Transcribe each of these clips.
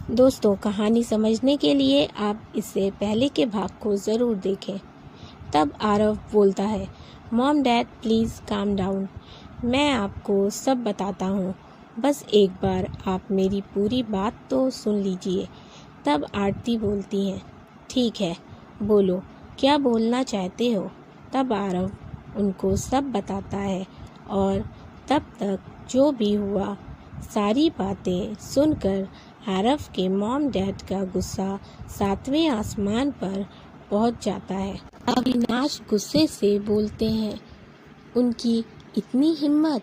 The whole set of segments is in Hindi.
दोस्तों, कहानी समझने के लिए आप इससे पहले के भाग को ज़रूर देखें। तब आरव बोलता है, mom dad please calm down, मैं आपको सब बताता हूँ, बस एक बार आप मेरी पूरी बात तो सुन लीजिए। तब आरती बोलती है, ठीक है, बोलो, क्या बोलना चाहते हो। तब आरव उनको सब बताता है और तब तक जो भी हुआ सारी बातें सुनकर आरव के मॉम डैड का गुस्सा 7वें आसमान पर पहुंच जाता है। अविनाश गुस्से से बोलते हैं, उनकी इतनी हिम्मत,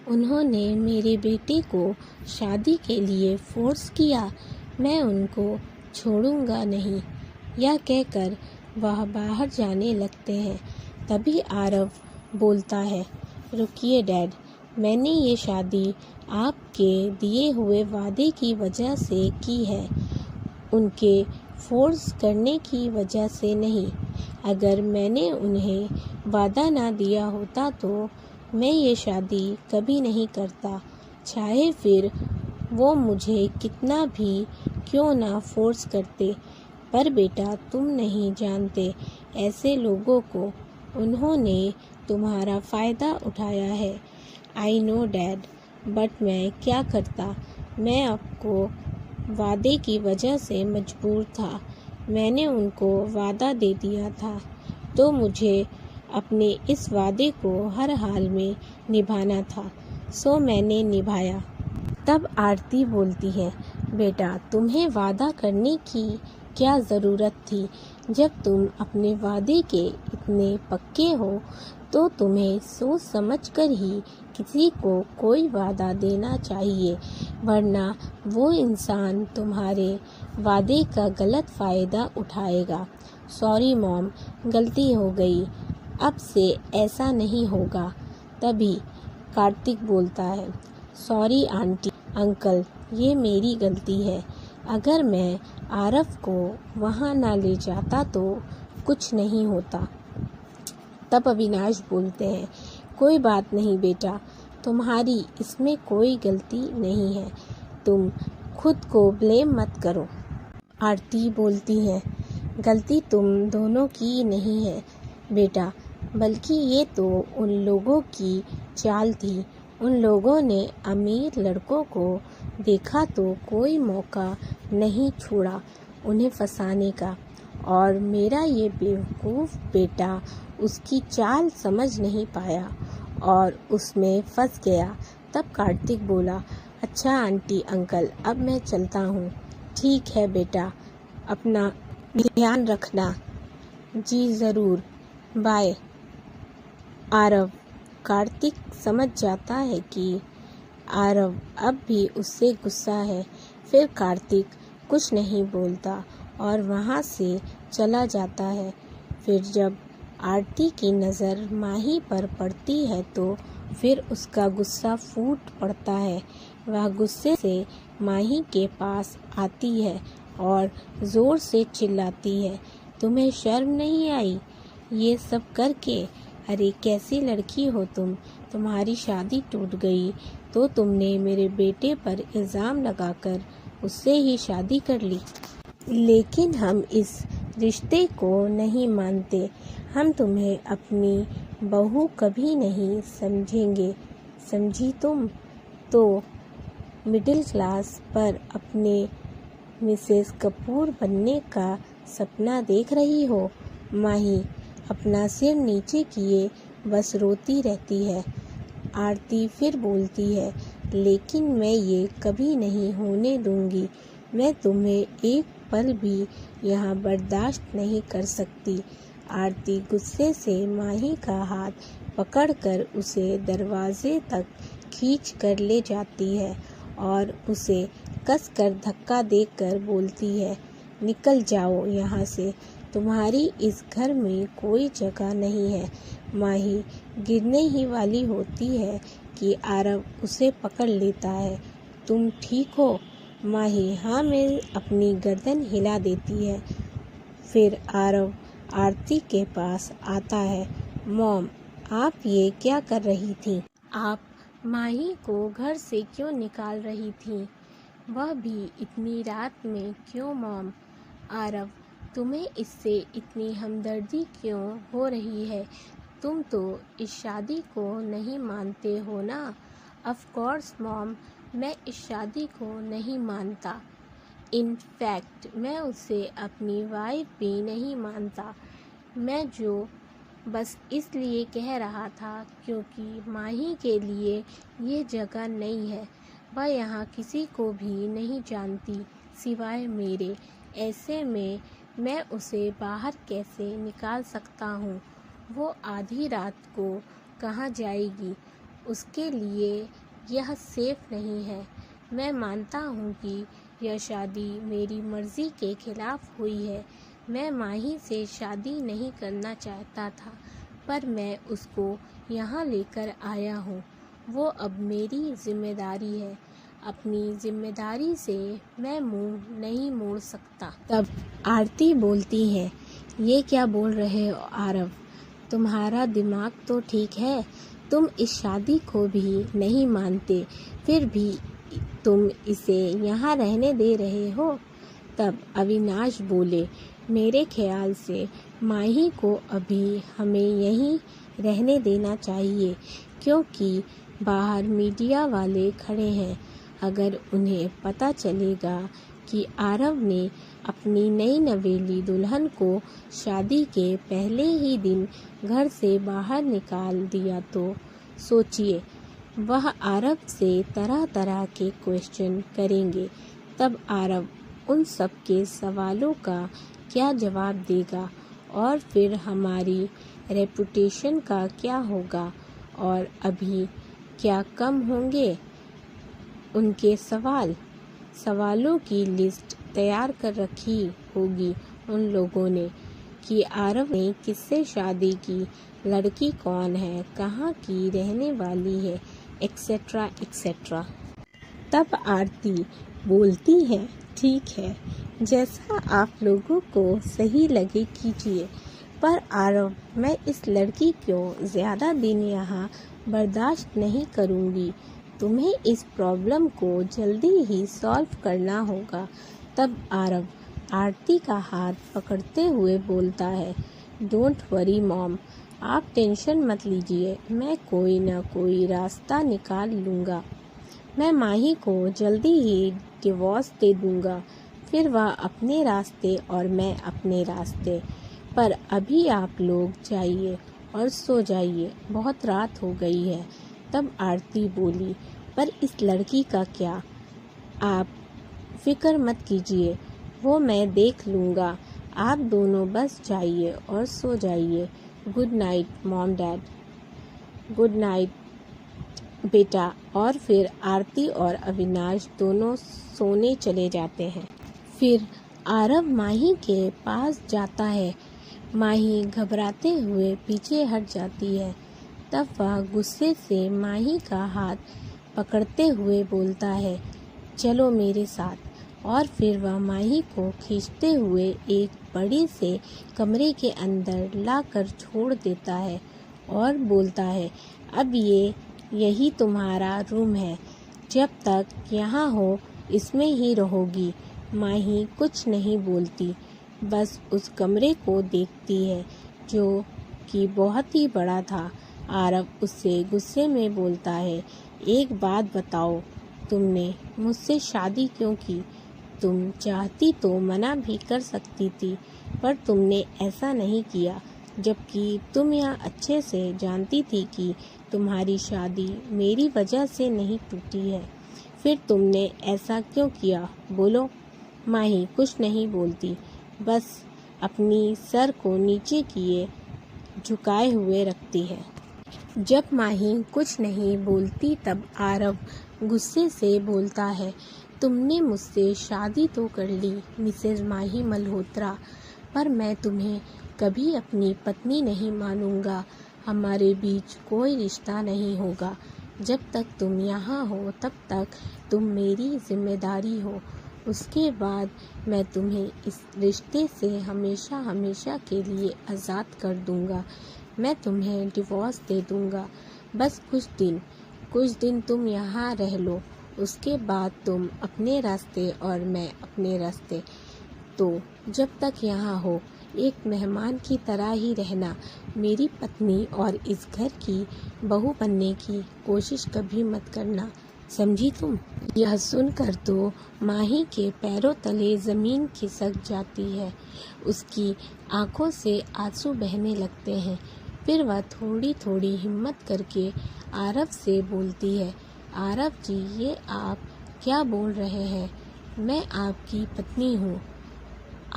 उन्होंने मेरे बेटे को शादी के लिए फोर्स किया, मैं उनको छोड़ूंगा नहीं। यह कहकर वह बाहर जाने लगते हैं। तभी आरव बोलता है, रुकिए डैड, मैंने ये शादी आपके दिए हुए वादे की वजह से की है, उनके फोर्स करने की वजह से नहीं। अगर मैंने उन्हें वादा ना दिया होता तो मैं ये शादी कभी नहीं करता, चाहे फिर वो मुझे कितना भी क्यों ना फोर्स करते। पर बेटा, तुम नहीं जानते ऐसे लोगों को, उन्होंने तुम्हारा फ़ायदा उठाया है। आई नो डैड, बट मैं क्या करता, मैं आपको वादे की वजह से मजबूर था। मैंने उनको वादा दे दिया था तो मुझे अपने इस वादे को हर हाल में निभाना था, सो मैंने निभाया। तब आरती बोलती है, बेटा, तुम्हें वादा करने की क्या ज़रूरत थी। जब तुम अपने वादे के इतने पक्के हो तो तुम्हें सोच समझ कर ही किसी को कोई वादा देना चाहिए, वरना वो इंसान तुम्हारे वादे का गलत फ़ायदा उठाएगा। सॉरी मॉम, गलती हो गई, अब से ऐसा नहीं होगा। तभी कार्तिक बोलता है, सॉरी आंटी अंकल, ये मेरी गलती है। अगर मैं आरव को वहाँ ना ले जाता तो कुछ नहीं होता। तब अविनाश बोलते हैं, कोई बात नहीं बेटा, तुम्हारी इसमें कोई गलती नहीं है, तुम खुद को ब्लेम मत करो। आरती बोलती है, गलती तुम दोनों की नहीं है बेटा, बल्कि ये तो उन लोगों की चाल थी। उन लोगों ने अमीर लड़कों को देखा तो कोई मौका नहीं छोड़ा उन्हें फंसाने का, और मेरा ये बेवकूफ़ बेटा उसकी चाल समझ नहीं पाया और उसमें फंस गया। तब कार्तिक बोला, अच्छा आंटी अंकल, अब मैं चलता हूँ। ठीक है बेटा, अपना ध्यान रखना। जी ज़रूर, बाय। आरव कार्तिक समझ जाता है कि आरव अब भी उससे गुस्सा है। फिर कार्तिक कुछ नहीं बोलता और वहाँ से चला जाता है। फिर जब आरती की नज़र माही पर पड़ती है तो फिर उसका गुस्सा फूट पड़ता है। वह गुस्से से माही के पास आती है और ज़ोर से चिल्लाती है, तुम्हें शर्म नहीं आई ये सब करके। अरे कैसी लड़की हो तुम, तुम्हारी शादी टूट गई तो तुमने मेरे बेटे पर इल्ज़ाम लगाकर उससे ही शादी कर ली। लेकिन हम इस रिश्ते को नहीं मानते, हम तुम्हें अपनी बहू कभी नहीं समझेंगे, समझी तुम। तो मिडिल क्लास पर अपने मिसेस कपूर बनने का सपना देख रही हो। माही अपना सिर नीचे किए बस रोती रहती है। आरती फिर बोलती है, लेकिन मैं ये कभी नहीं होने दूंगी, मैं तुम्हें एक पल भी यहाँ बर्दाश्त नहीं कर सकती। आरती गुस्से से माही का हाथ पकड़कर उसे दरवाजे तक खींच कर ले जाती है और उसे कसकर धक्का देकर बोलती है, निकल जाओ यहाँ से, तुम्हारी इस घर में कोई जगह नहीं है। माही गिरने ही वाली होती है कि आरव उसे पकड़ लेता है। तुम ठीक हो? माही हाँ में अपनी गर्दन हिला देती है। फिर आरव आरती के पास आता है। मॉम, आप ये क्या कर रही थी? आप माही को घर से क्यों निकाल रही थी? वह भी इतनी रात में। क्यों मॉम? आरव, तुम्हें इससे इतनी हमदर्दी क्यों हो रही है? तुम तो इस शादी को नहीं मानते हो ना? ऑफ कोर्स मॉम, मैं इस शादी को नहीं मानता। इन फैक्ट मैं उसे अपनी वाइफ भी नहीं मानता। मैं जो बस इसलिए कह रहा था क्योंकि माही के लिए ये जगह नहीं है। वह यहाँ किसी को भी नहीं जानती सिवाय मेरे। ऐसे में मैं उसे बाहर कैसे निकाल सकता हूँ? वो आधी रात को कहाँ जाएगी? उसके लिए यह सेफ नहीं है। मैं मानता हूँ कि यह शादी मेरी मर्ज़ी के खिलाफ हुई है। मैं माही से शादी नहीं करना चाहता था, पर मैं उसको यहाँ लेकर आया हूँ। वो अब मेरी जिम्मेदारी है। अपनी जिम्मेदारी से मैं मुंह नहीं मोड़ सकता। तब आरती बोलती है, ये क्या बोल रहे हो आरव? तुम्हारा दिमाग तो ठीक है। तुम इस शादी को भी नहीं मानते, फिर भी तुम इसे यहाँ रहने दे रहे हो। तब अविनाश बोले, मेरे ख्याल से माही को अभी हमें यहीं रहने देना चाहिए, क्योंकि बाहर मीडिया वाले खड़े हैं। अगर उन्हें पता चलेगा कि आरव ने अपनी नई नवेली दुल्हन को शादी के पहले ही दिन घर से बाहर निकाल दिया तो सोचिए, वह आरव से तरह तरह के क्वेश्चन करेंगे। तब आरव उन सब के सवालों का क्या जवाब देगा? और फिर हमारी रेपुटेशन का क्या होगा? और अभी क्या कम होंगे उनके सवालों की लिस्ट तैयार कर रखी होगी उन लोगों ने कि आरव ने किससे शादी की, लड़की कौन है, कहाँ की रहने वाली है, एक्सेट्रा एक्सेट्रा। तब आरती बोलती है, ठीक है, जैसा आप लोगों को सही लगे कीजिए, पर आरव, मैं इस लड़की को ज़्यादा दिन यहाँ बर्दाश्त नहीं करूँगी। तुम्हें इस प्रॉब्लम को जल्दी ही सॉल्व करना होगा। तब आरव आरती का हाथ पकड़ते हुए बोलता है, डोंट वरी मॉम, आप टेंशन मत लीजिए, मैं कोई ना कोई रास्ता निकाल लूँगा। मैं माही को जल्दी ही डिवोर्स दे दूँगा, फिर वह अपने रास्ते और मैं अपने रास्ते। पर अभी आप लोग जाइए और सो जाइए, बहुत रात हो गई है। तब आरती बोली, पर इस लड़की का क्या? आप फिक्र मत कीजिए, वो मैं देख लूँगा। आप दोनों बस जाइए और सो जाइए। Good night mom dad. Good night बेटा। और फिर आरती और अविनाश दोनों सोने चले जाते हैं। फिर आरव माही के पास जाता है। माही घबराते हुए पीछे हट जाती है। तब वह गुस्से से माही का हाथ पकड़ते हुए बोलता है, चलो मेरे साथ। और फिर वह माही को खींचते हुए एक बड़े से कमरे के अंदर लाकर छोड़ देता है और बोलता है, अब यही तुम्हारा रूम है, जब तक यहाँ हो इसमें ही रहोगी। माही कुछ नहीं बोलती, बस उस कमरे को देखती है जो कि बहुत ही बड़ा था। आरव उससे गुस्से में बोलता है, एक बात बताओ, तुमने मुझसे शादी क्यों की? तुम चाहती तो मना भी कर सकती थी, पर तुमने ऐसा नहीं किया, जबकि तुम यह अच्छे से जानती थी कि तुम्हारी शादी मेरी वजह से नहीं टूटी है। फिर तुमने ऐसा क्यों किया? बोलो। माही कुछ नहीं बोलती, बस अपनी सर को नीचे किए झुकाए हुए रखती है। जब माही कुछ नहीं बोलती तब आरव गुस्से से बोलता है, तुमने मुझसे शादी तो कर ली मिसेज माही मल्होत्रा, पर मैं तुम्हें कभी अपनी पत्नी नहीं मानूंगा। हमारे बीच कोई रिश्ता नहीं होगा। जब तक तुम यहाँ हो तब तक तुम मेरी जिम्मेदारी हो। उसके बाद मैं तुम्हें इस रिश्ते से हमेशा हमेशा के लिए आज़ाद कर दूंगा। मैं तुम्हें डिवोर्स दे दूंगा। बस कुछ दिन तुम यहाँ रह लो उसके बाद तुम अपने रास्ते और मैं अपने रास्ते। तो जब तक यहाँ हो एक मेहमान की तरह ही रहना। मेरी पत्नी और इस घर की बहू बनने की कोशिश कभी मत करना, समझी तुम? यह सुनकर तो माही के पैरों तले ज़मीन खिसक जाती है। उसकी आंखों से आंसू बहने लगते हैं। फिर वह थोड़ी थोड़ी हिम्मत करके आरव से बोलती है, आरव जी, ये आप क्या बोल रहे हैं? मैं आपकी पत्नी हूँ।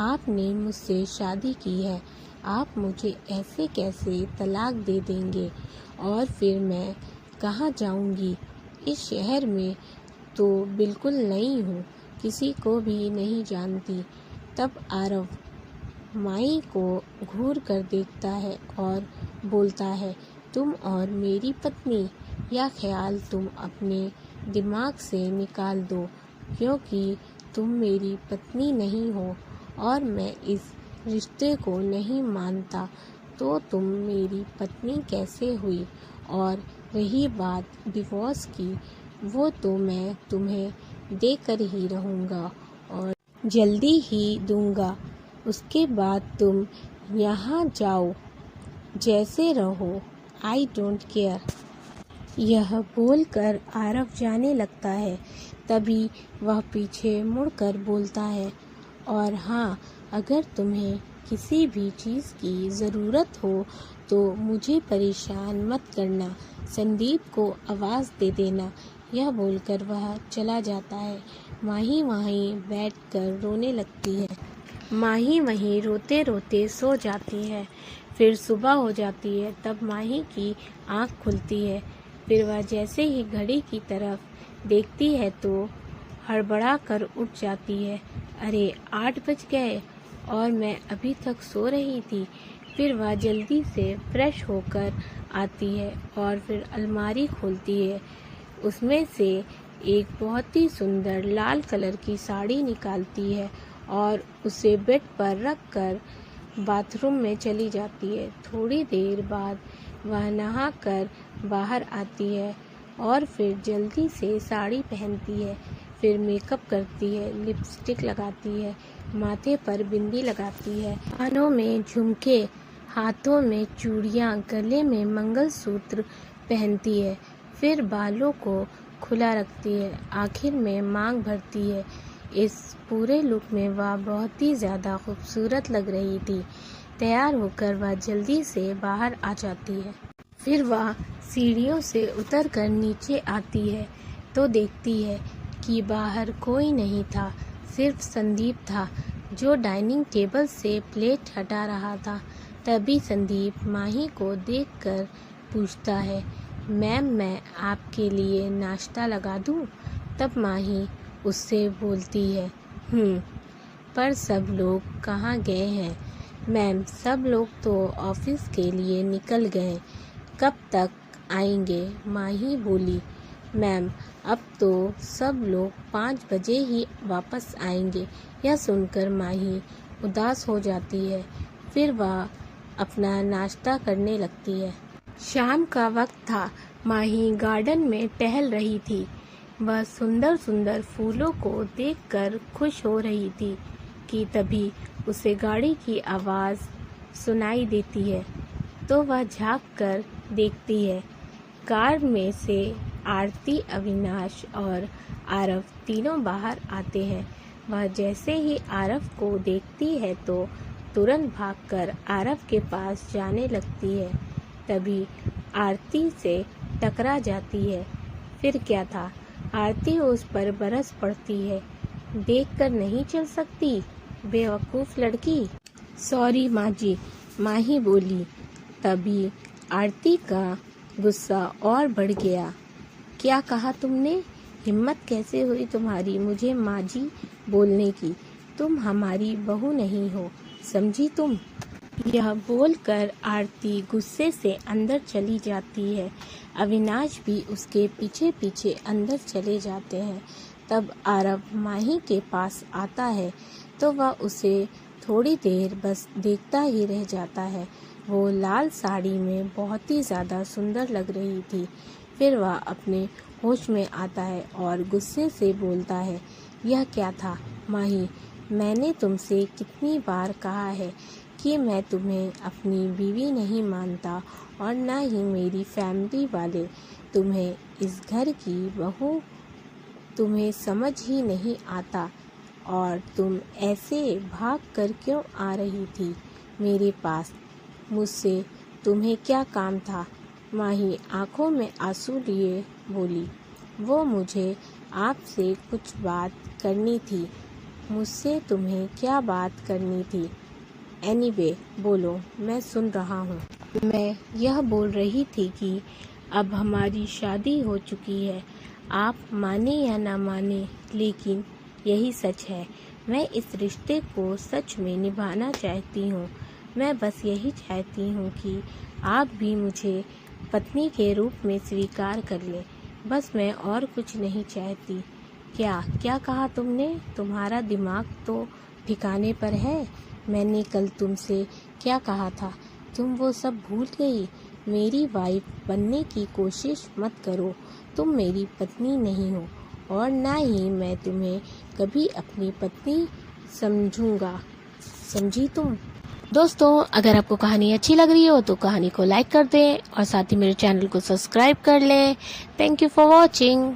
आपने मुझसे शादी की है। आप मुझे ऐसे कैसे तलाक दे देंगे? और फिर मैं कहाँ जाऊँगी? इस शहर में तो बिल्कुल नई हूँ, किसी को भी नहीं जानती। तब आरव माई को घूर कर देखता है और बोलता है, तुम और मेरी पत्नी, यह ख्याल तुम अपने दिमाग से निकाल दो, क्योंकि तुम मेरी पत्नी नहीं हो और मैं इस रिश्ते को नहीं मानता, तो तुम मेरी पत्नी कैसे हुई? और रही बात डिवोर्स की, वो तो मैं तुम्हें देकर ही रहूँगा और जल्दी ही दूँगा। उसके बाद तुम यहाँ जाओ, जैसे रहो, आई डोंट केयर। यह बोलकर आरव जाने लगता है। तभी वह पीछे मुड़कर बोलता है, और हाँ, अगर तुम्हें किसी भी चीज़ की ज़रूरत हो तो मुझे परेशान मत करना, संदीप को आवाज़ दे देना। यह बोलकर वह चला जाता है। माही वहीं बैठकर रोने लगती है। माही वहीं रोते रोते सो जाती है। फिर सुबह हो जाती है। तब माही की आँख खुलती है। फिर वह जैसे ही घड़ी की तरफ देखती है तो हड़बड़ा कर उठ जाती है। अरे, 8 बज गए और मैं अभी तक सो रही थी। फिर वह जल्दी से फ्रेश होकर आती है और फिर अलमारी खोलती है। उसमें से एक बहुत ही सुंदर लाल कलर की साड़ी निकालती है और उसे बेड पर रख कर बाथरूम में चली जाती है। थोड़ी देर बाद वह नहाकर बाहर आती है और फिर जल्दी से साड़ी पहनती है। फिर मेकअप करती है, लिपस्टिक लगाती है, माथे पर बिंदी लगाती है, कानों में झुमके, हाथों में चूड़ियाँ, गले में मंगलसूत्र पहनती है। फिर बालों को खुला रखती है, आखिर में मांग भरती है। इस पूरे लुक में वह बहुत ही ज़्यादा खूबसूरत लग रही थी। तैयार होकर वह जल्दी से बाहर आ जाती है। फिर वह सीढ़ियों से उतरकर नीचे आती है तो देखती है कि बाहर कोई नहीं था, सिर्फ संदीप था जो डाइनिंग टेबल से प्लेट हटा रहा था। तभी संदीप माही को देखकर पूछता है, मैम, मैं आपके लिए नाश्ता लगा दूं? तब माही उससे बोलती है, पर सब लोग कहाँ गए हैं? मैम, सब लोग तो ऑफिस के लिए निकल गए, कब तक आएंगे? माही बोली, मैम, अब तो सब लोग 5 बजे ही वापस आएंगे। यह सुनकर माही उदास हो जाती है। फिर वह अपना नाश्ता करने लगती है। शाम का वक्त था। माही गार्डन में टहल रही थी। वह सुंदर सुंदर फूलों को देखकर खुश हो रही थी कि तभी उसे गाड़ी की आवाज़ सुनाई देती है। तो वह झांक कर देखती है। कार में से आरती, अविनाश और आरव तीनों बाहर आते हैं। वह जैसे ही आरव को देखती है तो तुरंत भागकर आरव के पास जाने लगती है। तभी आरती से टकरा जाती है। फिर क्या था, आरती उस पर बरस पड़ती है। देखकर नहीं चल सकती, बेवकूफ़ लड़की। सॉरी माँ जी, माही बोली। तभी आरती का गुस्सा और बढ़ गया। क्या कहा तुमने? हिम्मत कैसे हुई तुम्हारी मुझे माँ जी बोलने की? तुम हमारी बहू नहीं हो, समझी तुम? यह बोलकर आरती गुस्से से अंदर चली जाती है। अविनाश भी उसके पीछे पीछे अंदर चले जाते हैं। तब आरव माही के पास आता है तो वह उसे थोड़ी देर बस देखता ही रह जाता है। वो लाल साड़ी में बहुत ही ज़्यादा सुंदर लग रही थी। फिर वह अपने होश में आता है और गुस्से से बोलता है, यह क्या था माही, मैंने तुमसे कितनी बार कहा है कि मैं तुम्हें अपनी बीवी नहीं मानता और ना ही मेरी फैमिली वाले तुम्हें इस घर की बहू, तुम्हें समझ ही नहीं आता और तुम ऐसे भाग कर क्यों आ रही थी मेरे पास, मुझसे तुम्हें क्या काम था। माही आंखों में आंसू लिए बोली, वो मुझे आपसे कुछ बात करनी थी। मुझसे तुम्हें क्या बात करनी थी? एनीवे बोलो, मैं सुन रहा हूँ। मैं यह बोल रही थी कि अब हमारी शादी हो चुकी है, आप माने या ना माने लेकिन यही सच है। मैं इस रिश्ते को सच में निभाना चाहती हूँ। मैं बस यही चाहती हूँ कि आप भी मुझे पत्नी के रूप में स्वीकार कर लें। बस मैं और कुछ नहीं चाहती। क्या क्या कहा तुमने? तुम्हारा दिमाग तो ठिकाने पर है? मैंने कल तुमसे क्या कहा था? तुम वो सब भूल गई? मेरी वाइफ बनने की कोशिश मत करो। तुम मेरी पत्नी नहीं हो और ना ही मैं तुम्हें कभी अपनी पत्नी समझूंगा, समझी तुम? दोस्तों, अगर आपको कहानी अच्छी लग रही हो तो कहानी को लाइक कर दें और साथ ही मेरे चैनल को सब्सक्राइब कर लें। Thank you for watching.